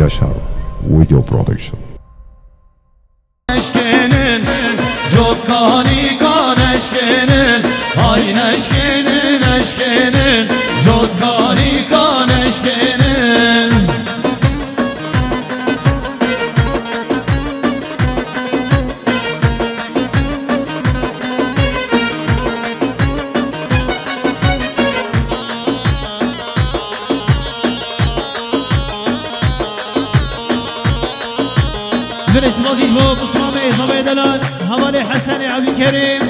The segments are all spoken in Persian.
Yaşar Video Production. Neşkenin, Cotkani kan eşkenin, hay neşkenin, eşkenin, Cotkani kan eşkenin. برسم عزیز با قسمام اعزام دلال حوالی حسن عبدالکریم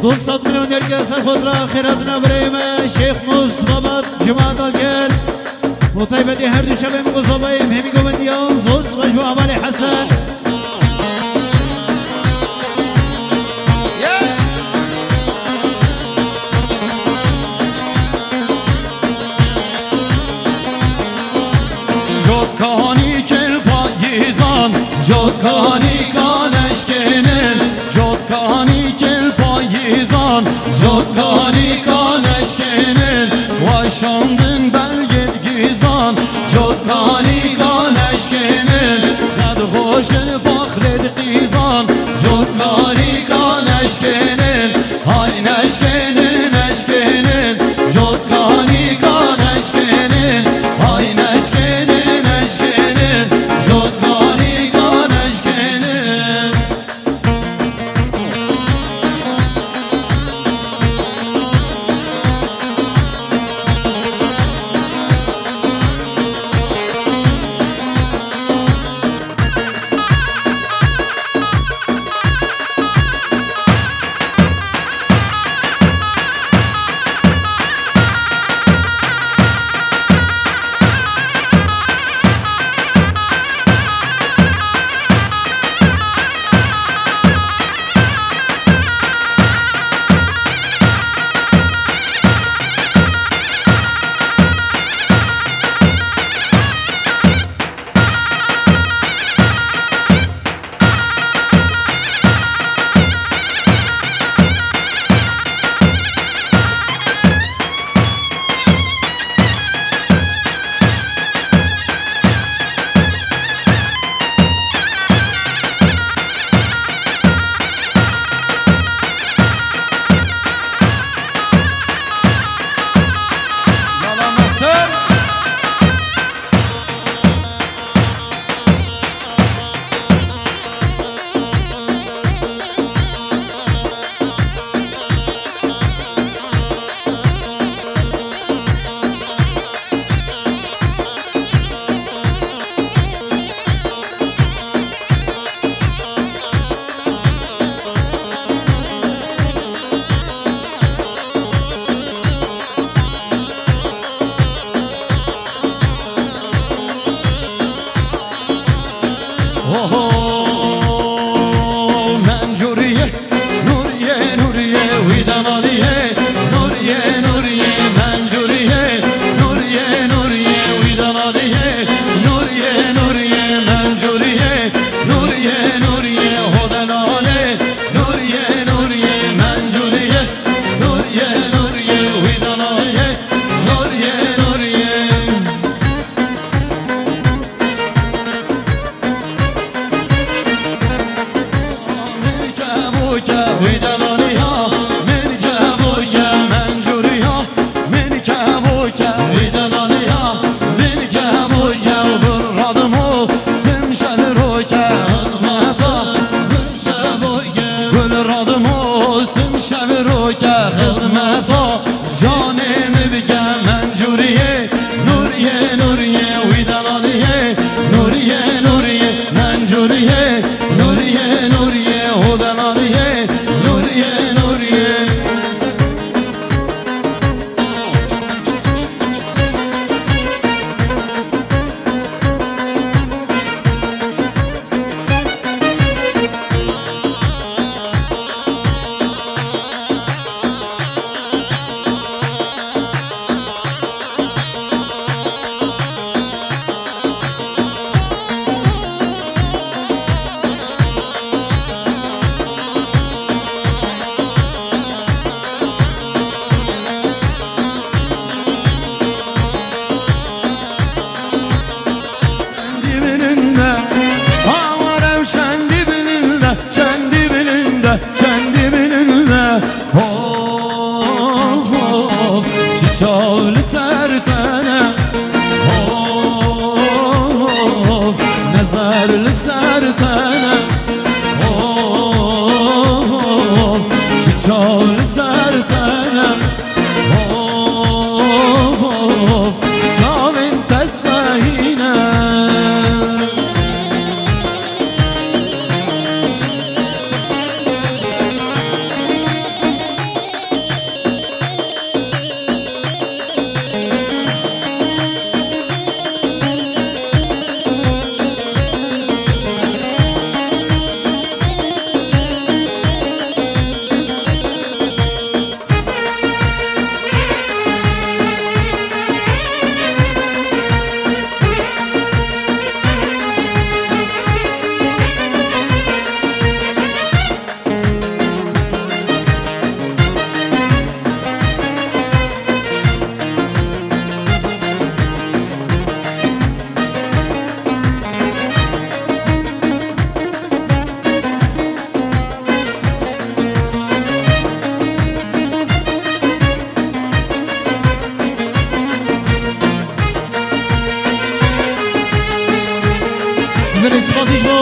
200 میلیون درگه سر خود را خیرات نبریم شیخ مصطفی جماعت الگل و طیبتی هر دو شبه مقصابیم همی گوندیان زوز غجب حوالی حسن Cotkani kel payizan, Cotkani kan eşkenin, Cotkani kel payizan, Cotkani kan eşkenin. Başandın belgel gizan, Cotkani kan eşkenin. Kad hoşun fakred qizan, Cotkani kan eşkenin. Hay neşkenin, eşkenin, Cotkani kan eşkenin. Hay neşkenin, eşkenin, Cotkani kan eşkenin. Mencuriye, Nuriye, Nuriye, Vidan Aliye, Nuriye, Nuriye, Mencuriye, Nuriye, Nuriye, Vidan Aliye, Nuriye, Nuriye, Mencuriye, Nuriye, Nuriye, Hodan Ale, Nuriye, Nuriye, Mencuriye, Nuriye, Nuriye, Vidan Aliye, Nuriye, Nuriye. Canım bigem Mencuriye, Nuriye, Nuriye, Vidan Aliye, Nuriye, Nuriye, Mencuriye, Nuriye, Nuriye, Hodan Aliye, Nuriye, Nuriye.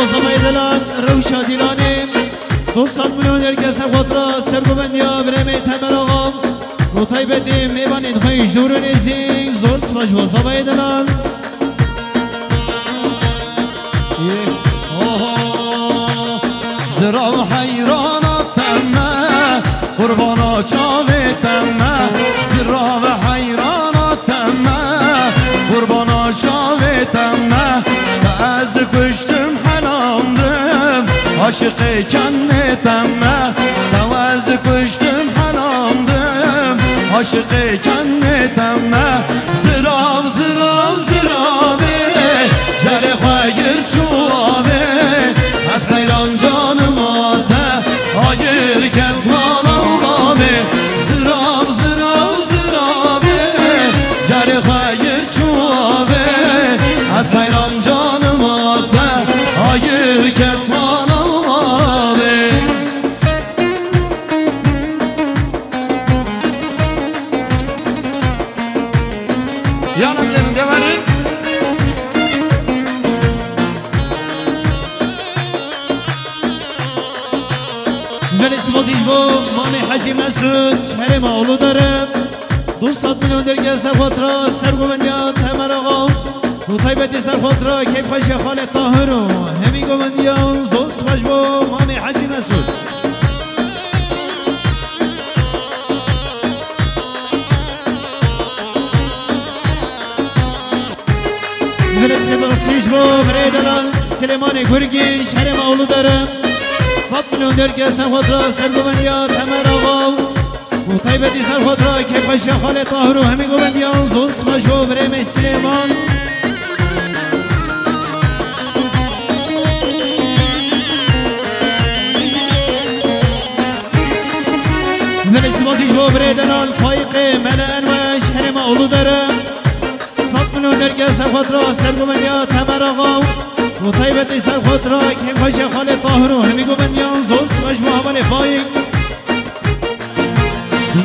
زبای دلان روشا دیلانیم 200 میلیون هرکس خود را سرگوبندیا برمی تمر آقام روتای بدیم میبانید خواهیش دور نیزین زور سپاش با زبای دلان زرا و حیراناتم قربانا چاویتم زرا و حیراناتم قربانا چاویتم از کشتم حلامدم عاشق کنتم از کشتم حلامدم عاشق کنتم زراب زراب زرابه جر خواهیر چوابه از سیران جانم آته آگر کتمان آقامه زراب زراب زرابه جر خواهیر چوابه از سیران جانم آته آگر کتمان آقامه یانم دیدم گواریم ولی سپاسیش با مامی حجی مسعود شهر مولو دارم 200 میلیون درگه سر خود را سرگومندیان تمر آقا و طیبتی سر خود را که خوش خال طاهر و همی گومندیان زود سپاش با مامی حجی مسعود ولی سپاسیش با بریدلان سلیمان گرگی شهر مولو دارم 100 میلیون درگه سر خود را سرگومندیان تمر آقا و طیبتی سر خود را که خوش خال طاهر و همی گومندیان زود سپاش با بریم سلیمان ولی سپاسیش با بریدلان فایق ملعن و شهر مولو دارم 100 میلیون درگه سر خود را سرگومندیان تمر آقا و طیبتی سر خود را که خوش خال طاهر و همی گومندیان زود سپاش با حوال فایق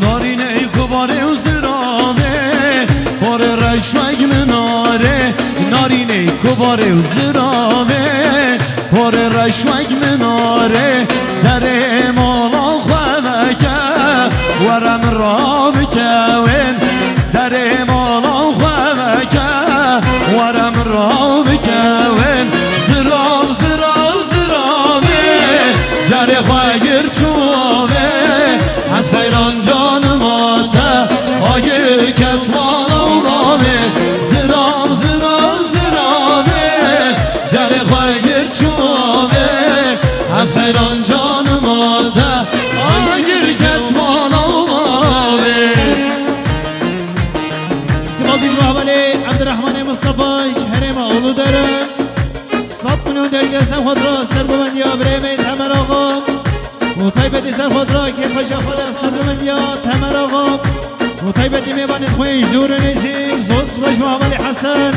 نارینه کباره و زرابه پر رشمک مناره نارینه کباره و زرابه پر رشمک مناره در مالا خوابکه ورم را بکوین در مالا خوابکه ورم را بکوین زراب زراب زرابه جر خواهیر چوبه از حیران جانم آته آگر کتمان آقامه زراب زراب زرابه جر خواهیر چوبه از حیران جانم آته آگر کتمان آقامه سپاسیش با حوال عبدالرحمن مصطفی شهر مولو دارم 100 میلیون درگه سر خود را سرگومندیا بریم تمر آقا و طیبتی سر خود را که خوش خال سرگومندیا تمر آقا و طیبتی میبانید خویش دور نیزی زود سپاش با حوال حسن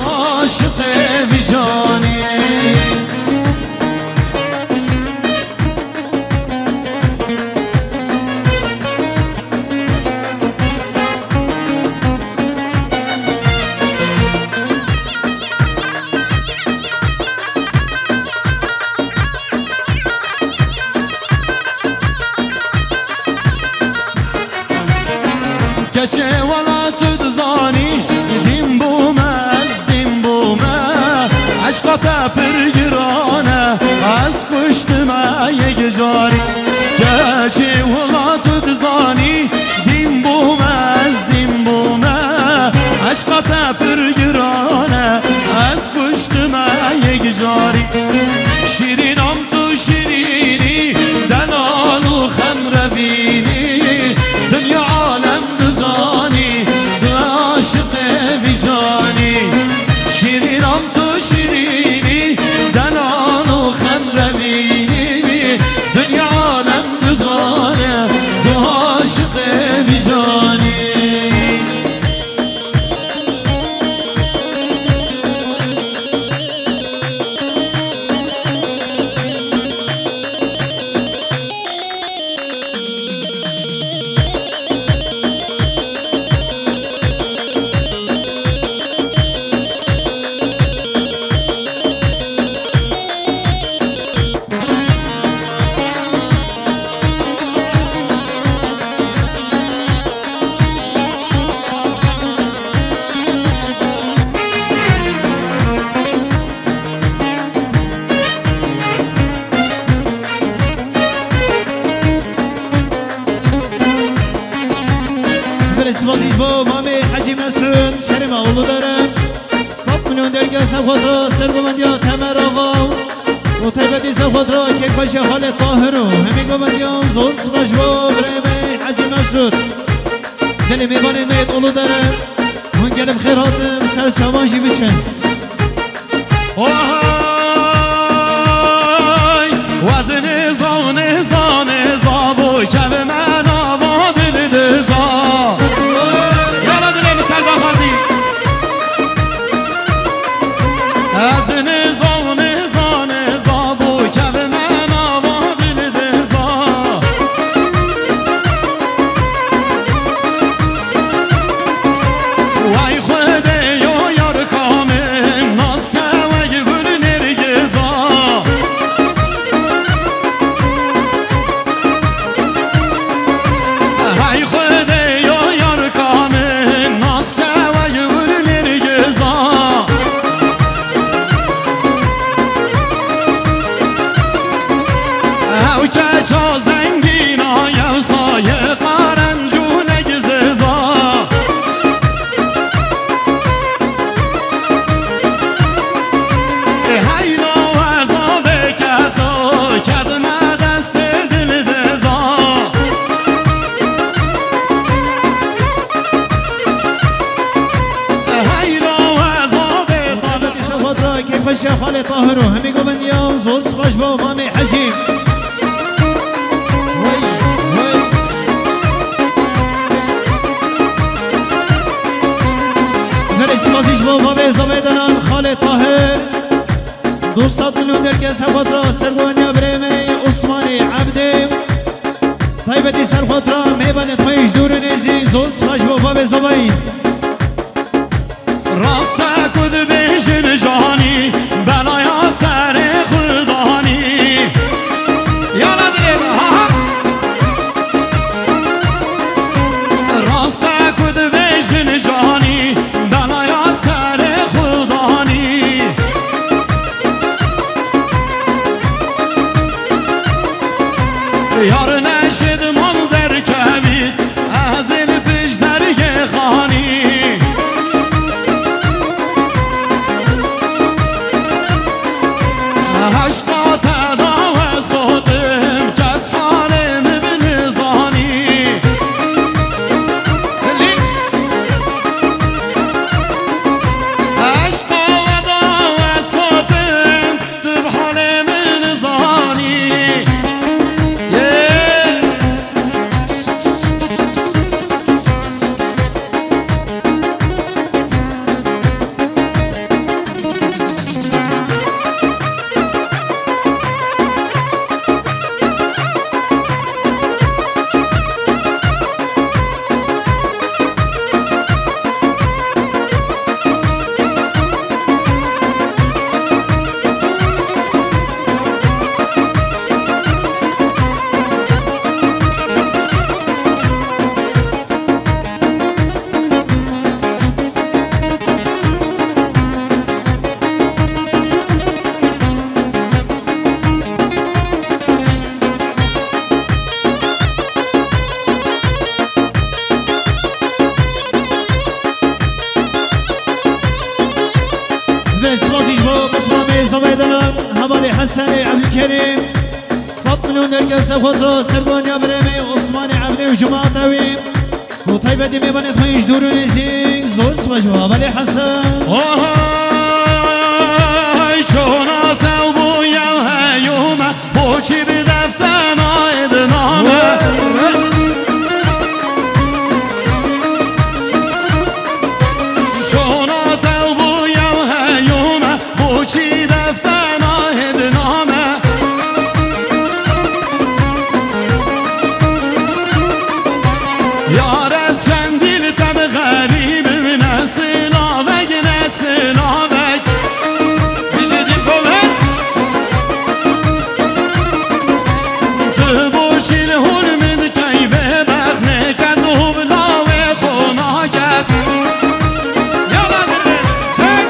عاشق بیجانی کچه ولا تدزانی دیم بومه از دیم بومه عشقا پرگرانه از کشتمه یک جاری کچه ولا تدزانی دیم بومه از دیم بومه عشقا پرگرانه از کشتمه یک جاری شیرینم تو شیرینی دلال و خمروینی دنیا عالم دزانی تو عاشق بیجانی شیرینم تو شیرینی دلال و خمروینی دنیا عالم دزانه بازیش با مامی حجی مسعود شرم اولو دارم 100 میلیون درگه سب خود را سرگومندیا تمر آقا و طیبتی سب خود را که پشه حال طاهرو همین گومندیان زوز باش با بریم حجی مسعود دلی میبانید مید اولو دارم من گلم خیر هاتم سر چوانشی بچن وای وزن زانه زانه زابو که به من آوا دل دزا یالا دلم سلبا خازی وزن زانه زانه زابو که به من آوا دل دزا وای خوده یا یار کامل ناز که وی بر نرگزا های خوده یا یار کامل ناز که وی بر نرگزا او که چا زنگینا یا سایه قرنجو نگززا های نو عذاب کسا کدم دست دل دزا های نو عذاب طیبتی سب خود را که پشه حال طاهرو همین گومندیان زوز باش با مامی حجی بازیش با مامی زمیدنان خال طاهر 200 میلیون درگه سب خود را سرگوانیا بریم عثمانی عبدی طیبتی سر خود را میبانید پایش دور نیزی زوز باش با مامی زمین راسته کد بشن جانی بلایا سر خودانی یالا دلیم ها راسته کد بشن جانی بلایا سر خودانی یار نشد من در کبید از این پیش درگه خانی عشقا تداوه صوتم کس حالم بنزانی عشقا تداوه صوتم تو حالم بنزانی بازیش با مامی زمیدنان حوالی حسن عبدالکریم 100 میلیون درگه سب خود را سرگوانیا بریم عثمانی عبدی و جماعت اویم و طیبتی میبانید پایش دور نیزی زوز باش با حوالی حسن آهای چونا توبو یا هیومه بوچی بی دفتن آید نامه چونا توبو یا هیومه بوچی دفتن آید نامه یار از چندیل تب غریب نسل آوگ نسل آوگ بیشه دیم کمه تو بوچیل هلمند کی به بخنه که زهوب لاوه خونا کرد یالا دلم چک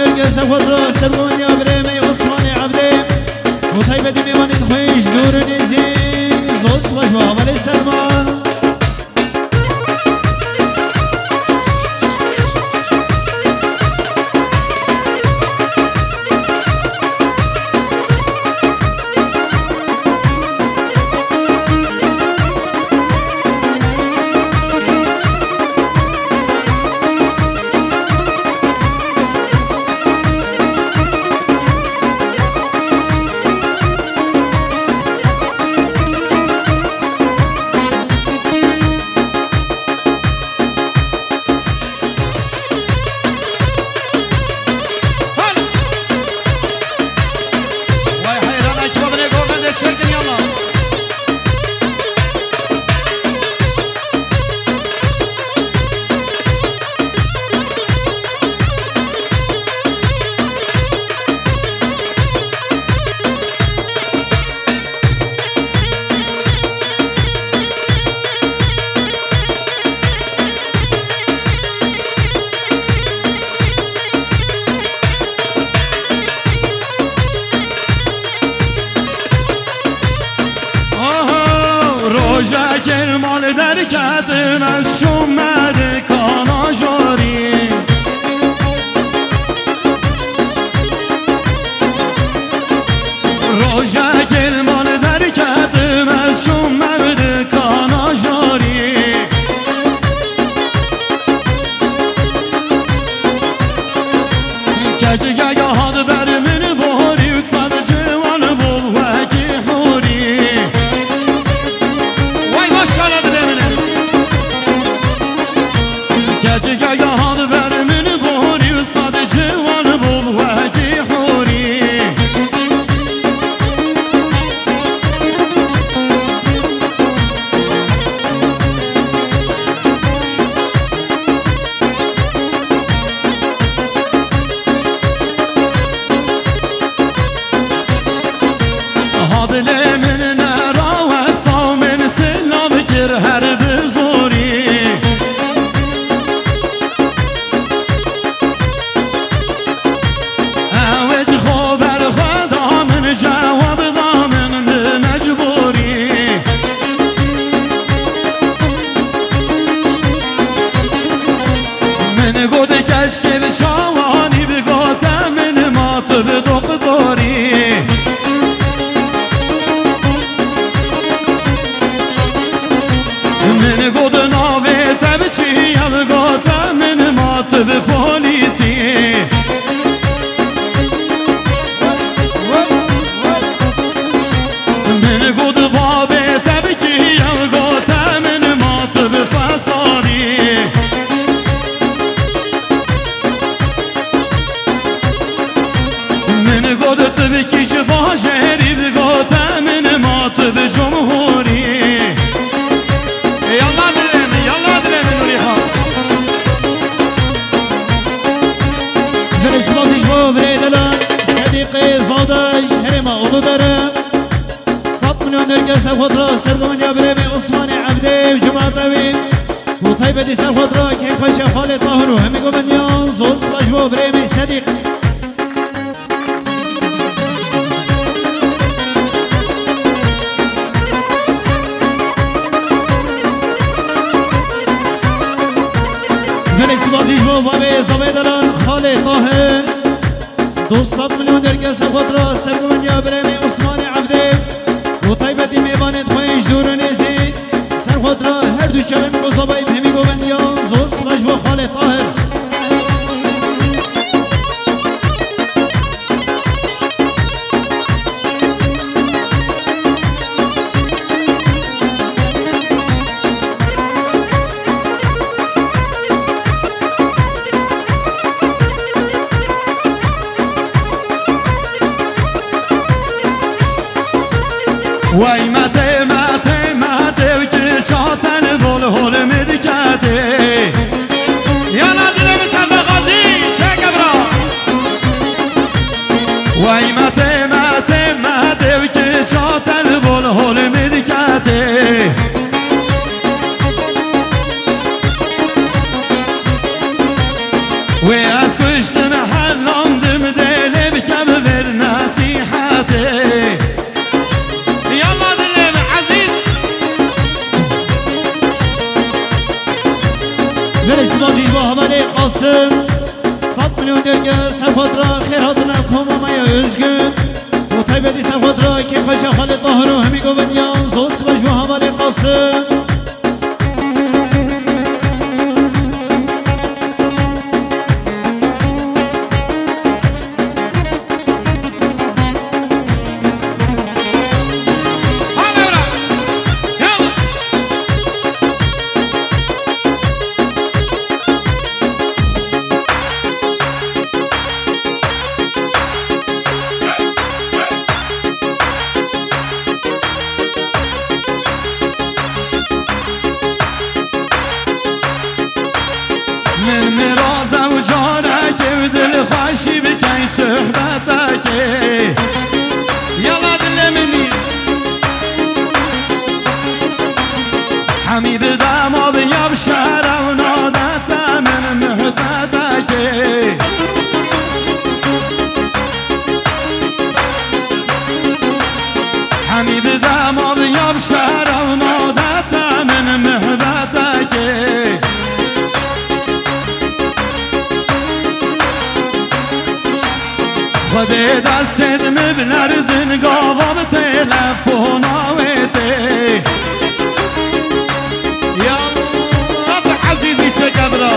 نرگس خود را سرگون یا بریم عثمان عبده وطیبت میوانید خویش دور نیزی زوز باش با ولی سلمان روژه مال در کدم از شومد کانا جاری روژه مال در کدم از شومد کانا جاری کجگه یا هاد بر من باری اتفاد جوان بول وکی حوری کجگه یا هاد بر من باری اتفاد جوان بول وکی حوری هادل من نرا وستا من سلام کر هر بزوری اوج خبر خدا من جواب دامن مجبوری من گود کش که چوانی بگوتم من مات به دکتری من گود ناوه تبچی ام گوتم من مات به پولیسی من گود بابه تبکی ام گوتم من مات به فسادی من گود تبکیش با شهری بگوتم من مات به جمهوری فرسبازش با بریدلان صدیق زادش هرما اولو داره 100 میلیون نرگس خود را سرگون یا بریم عثمان عبده جماعتوی و طیبتی سر خود را که پش خال طاهر و همی گمندیان زوز باش با بریم صدیق فرسبازش با بابه زبیدلان خال طاهر 200 میلیون درگس خود را سرگون یا بریم عثمان عبده و طیبتی میباند خویش دور و نیزید سر خود را هر دو چرم گذابیم همی گوبندیان زوز باش با خال طاهر وای مته مته مته که شاتن بول هول مدکته برسی بازیش با حواله قاسم 100 میلیون درگه سرخود را خیراتنا کمامه özgün و طیبتی سرخود را که خوش خالد طاهر و همی گوبنیان زوز باش با حواله قاسم حمید دما بیاب شهر و نادت من محبتك حمید دما بیاب شهر و نادت من محبتك خود دستت مبلرزن گاوام تلفون آویده عزیزی چه کبرا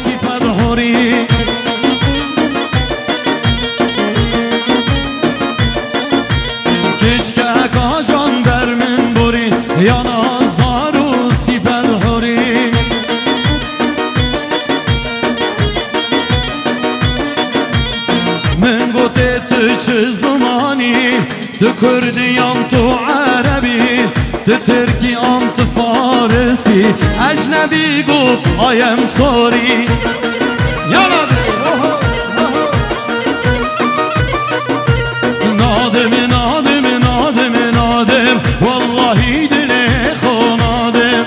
سیفت خوری کچ که اکا جان در من بوری یا نازدارو سیفت خوری من گوته تو چه زمانی تو کردیم تو عربی تو ترکیم تو فارسی اجنبی گو آیم سوری یالا نادم نادم نادم نادم والله دل خونادم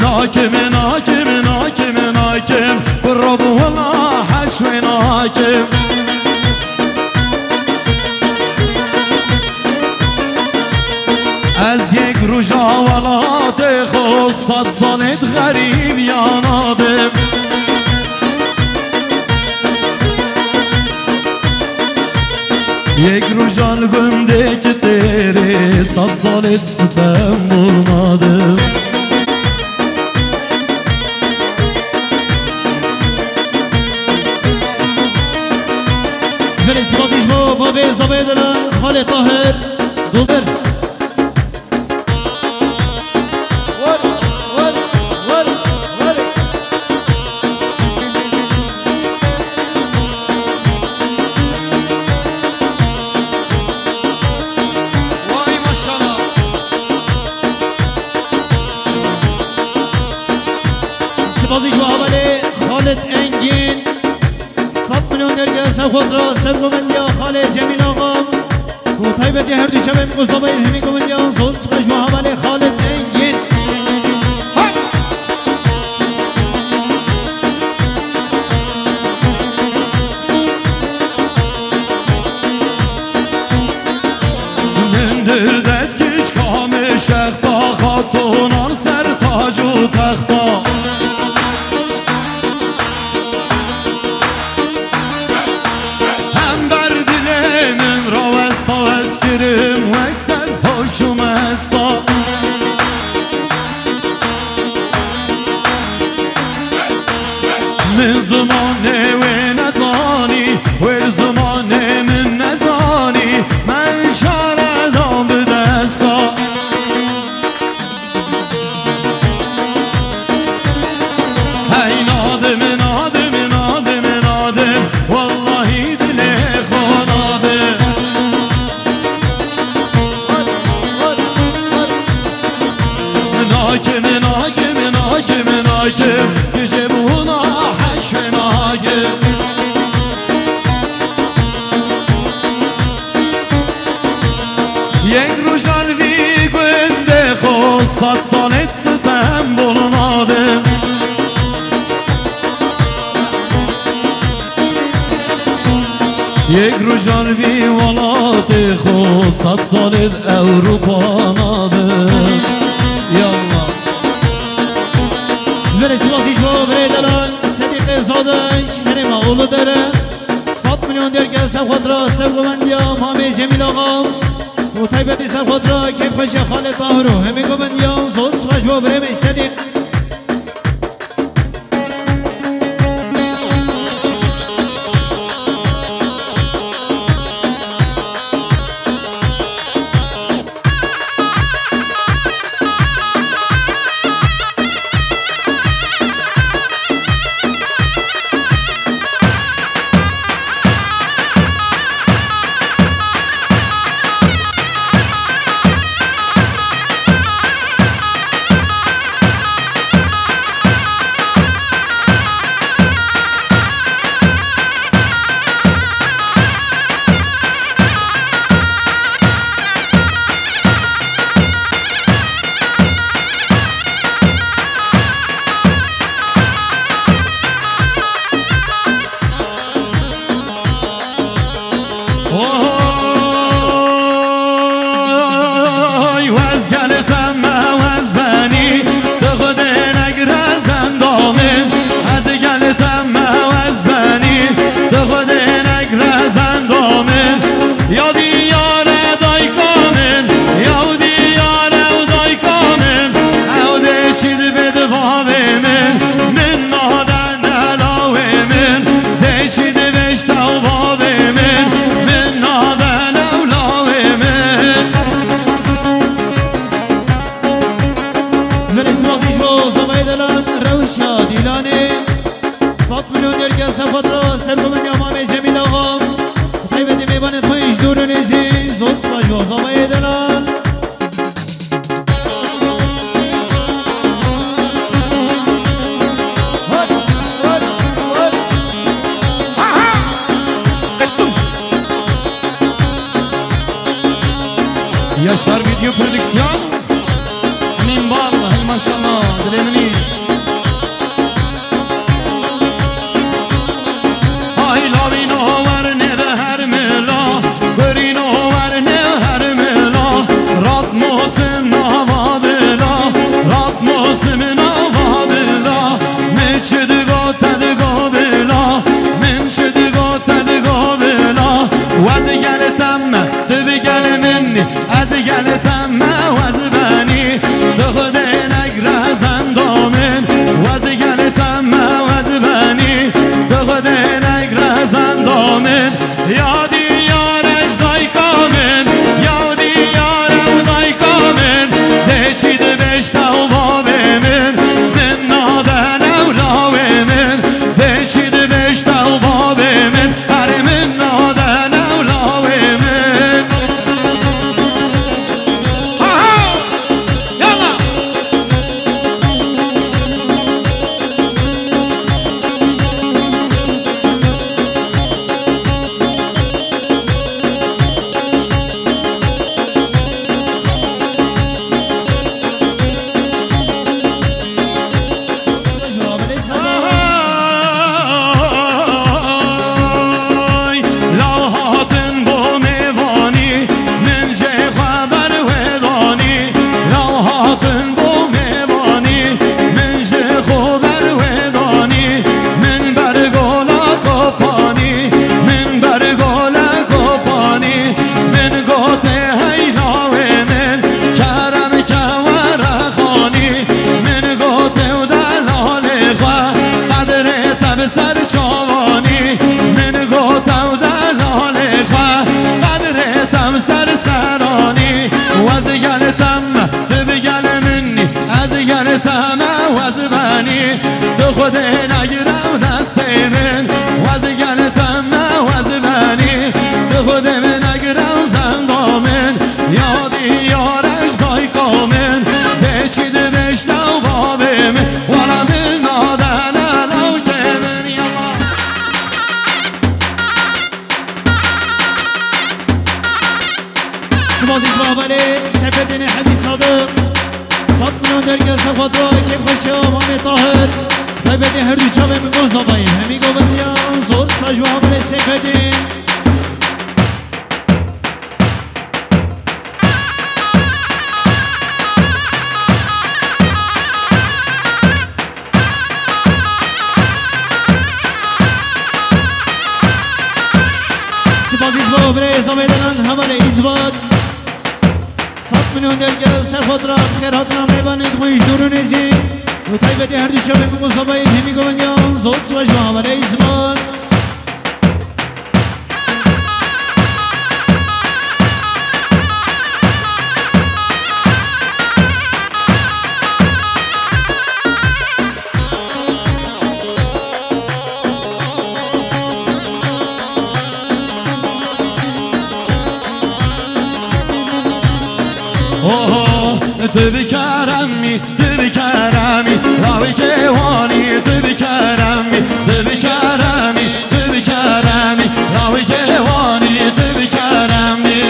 ناکم ناکم ناکم ناکم برب والله حشو ناکم از یک روژا ولات خود 100 سالت غریب یانادم یک روژان گنده که تیره 100 سالت ستم برنادم برسی بازیش با فاوی زبای دلال خالد طاهر دوستر بازیش با حواله خالد انگین 100 میلیون درگه سر خود را سر گومندیا خالد جمیل آقام و طیبتی هر دو شبه مصطفی همی گومندیا زوز باش با حواله خالد انگین من دردت کش کام شختا خاتونان سر تاج و تختا من زمانه و نزانی و زمانه من نزانی من شاردم به دستا هی نادم نادم نادم نادم والله دل خونادم ناکم ناکم ناکم ناکم گجه بونا یک روزان وی صد سالت ستم بلنادم یک رو جانوی ولات خو صد سالت اروپا نادم یا الله برای سلاتیش با برای دلان صدیق زادش هنما اولو داره 100 میلیون درگه سر خود را سرگومندیام همه جمیل آقام و طیبتی سر خود را که خوش خال طاهرو همه گومندیام زوز خوش با برای صدیق Yaşar Video Prodüksiyon Amin bal, hay maşallah, dilemini Ay lavino var ne de her mela Görino var ne her mela Rat mosim navadila Rat mosim navadila Meçedigo tedigo bila Mençedigo tedigo bila Vazi gel temme, tübi gel minni از گلتم موز بنی به خود نگرزن دامن وز گلتم موز بنی به خود نگرزن دامن یادی یارش دای کامن یادی یارم دای کامن دچید بشتا و باب من من نادن اولاو من دچید بشتا و باب من هر من نادن اولاو من خود نگیرم دست من وز گلتم وز بنی به خود نگیرم زندامن یادی یارش دای کامن بچید بشتا و باب من والا من نادن علو که من یما سبازی بابلی سفدین حدی صادق صد مليون درجة سخط راكب خشة مامي طاهر طيبتي هردو شابه من مصابين همي قوبت يان زوز تجوى عمل السكدين سپاسیش با برای ازامه دلن همال ایزباد 100 میلیون درگه سر خود را خیراتنا میبانید خویش دورو نیزی و طیبتی هر دو چابه بمصابه همی گوندیان زوز و جوا همال ایزباد تبي كرمي تبي كرمي راوي كواني تبي كرمي تبي كرمي تبي كرمي راوي كواني تبي كرمي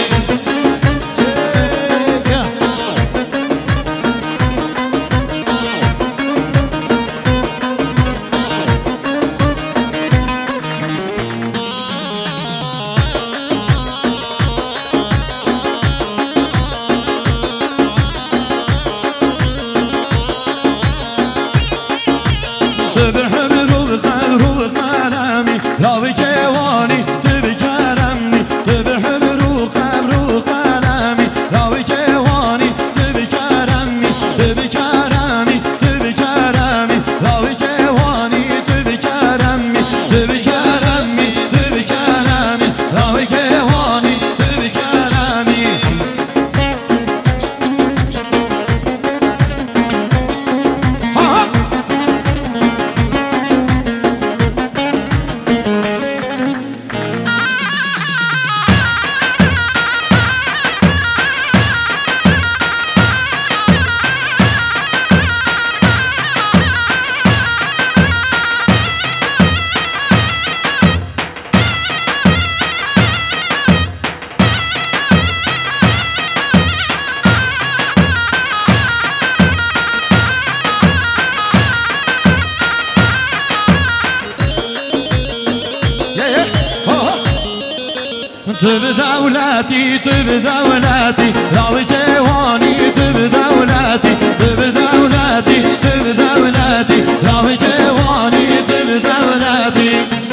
تبي دولتي تبي دولتي راوي جواني تبي دولتي تبي دولتي تبي دولتي راوي جواني تبي دولتي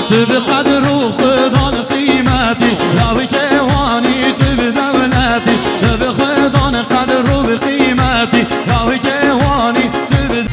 تبي قدر وخدان قيمتي راوي كواني تبي دولتي تبي خدان قدر وبقيمتي راوي كواني تبي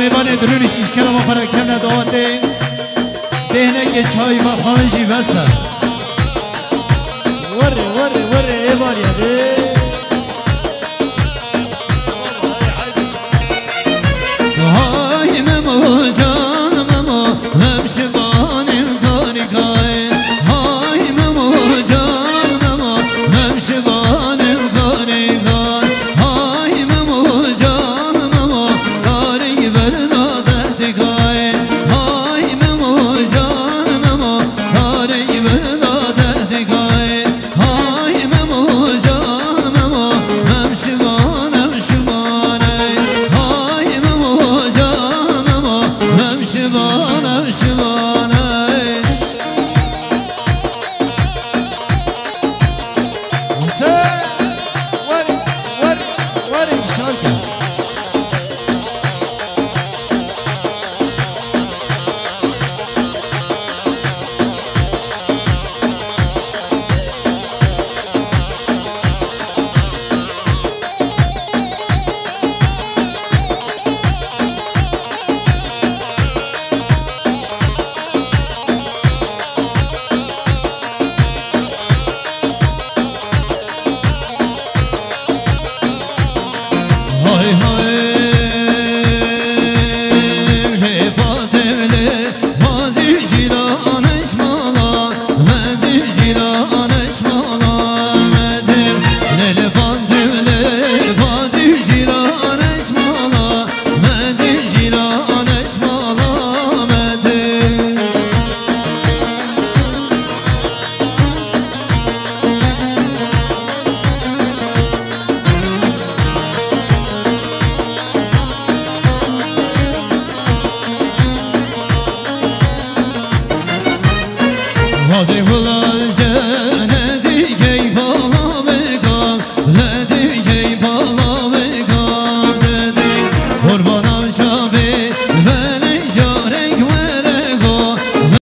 میبانه درونی سیش کلام آخره کم نداده بهنه که چای و خانجی وسط وره ایوار یاده های ممو جان ممو همشبانم کاری کای های ممو جان ممو همشبانم کاری کای های ممو جان ممو کاری برداده کای های ممو جان ممو کاری برداده کای های ممو جان ممو همشبانم شبانه های ممو جان ممو همشبانم شبانه واري شاركه هاي هاي لفاتله هادي جيرانش مالا مدي جيرانش مالا مدي لفاتله هادي جيرانش مالا مدي جيرانش مالا مدي هادي